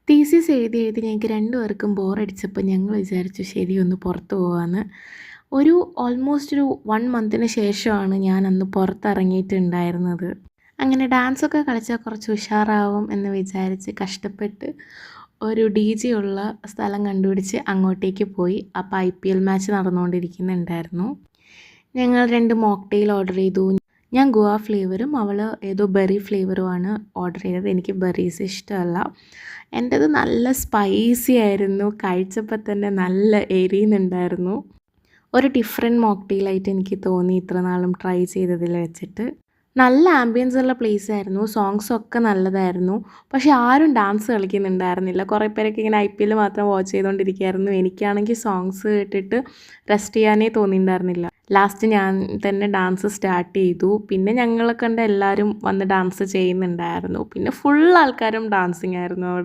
Thesis എഴുതി എഴുതി ഞങ്ങൾക്ക് രണ്ടുപേർക്കും ബോറടിച്ചപ്പോൾ ഞങ്ങൾ വിചാരിച്ചു ശരി ഒന്ന് പുറത്ത് പോകാമെന്ന്. ഓൾമോസ്റ്റ് ഒരു 1 മന്തിന് ശേഷമാണ് ഞാൻ അന്ന് പുറത്തിറങ്ങിയിട്ടുണ്ടായിരുന്നത്. അങ്ങനെ ഡാൻസൊക്കെ കളിച്ചാൽ കുറച്ച് ഉഷാറാവും എന്ന് വിചാരിച്ച് കഷ്ടപ്പെട്ട് ഒരു DJ ഉള്ള സ്ഥലം കണ്ടുപിടിച്ച് അങ്ങോട്ടേക്ക് പോയി. അപ്പോൾ IPL മാച്ച് നടന്നുകൊണ്ടിരിക്കുന്നുണ്ടായിരുന്നു. ഞങ്ങൾ 2 മോക്ടെയിൽ ഓർഡർ ചെയ്തു. ഞാൻ ഗുവ ഫ്ലേവറും അവൾ ഏതോ ബെറി ഫ്ലേവറുമാണ് ഓർഡർ ചെയ്തത്. എനിക്ക് ബെറീസ് ഇഷ്ടമല്ല. എൻ്റേത് നല്ല സ്പൈസി ആയിരുന്നു. കഴിച്ചപ്പോൾ തന്നെ നല്ല എരിയുന്നുണ്ടായിരുന്നു. ഒരു ഡിഫറെൻറ്റ് മോക്ടെയിലായിട്ട് എനിക്ക് തോന്നി ഇത്ര നാളും ട്രൈ ചെയ്തതിൽ വെച്ചിട്ട്. നല്ല ആംബിയൻസ് ഉള്ള പ്ലേസ് ആയിരുന്നു. സോങ്സൊക്കെ നല്ലതായിരുന്നു. പക്ഷേ ആരും ഡാൻസ് കളിക്കുന്നുണ്ടായിരുന്നില്ല. കുറേ പേരൊക്കെ ഇങ്ങനെ IPL മാത്രം വാച്ച് ചെയ്തുകൊണ്ടിരിക്കുകയായിരുന്നു. എനിക്കാണെങ്കിൽ സോങ്സ് കേട്ടിട്ട് റെസ്റ്റ് ചെയ്യാനേ തോന്നിയിട്ടുണ്ടായിരുന്നില്ല. ലാസ്റ്റ് ഞാൻ തന്നെ ഡാൻസ് സ്റ്റാർട്ട് ചെയ്തു. പിന്നെ ഞങ്ങളെ കണ്ട എല്ലാവരും വന്ന് ഡാൻസ് ചെയ്യുന്നുണ്ടായിരുന്നു. പിന്നെ ഫുൾ ആൾക്കാരും ഡാൻസിങ് ആയിരുന്നു അവിടെ.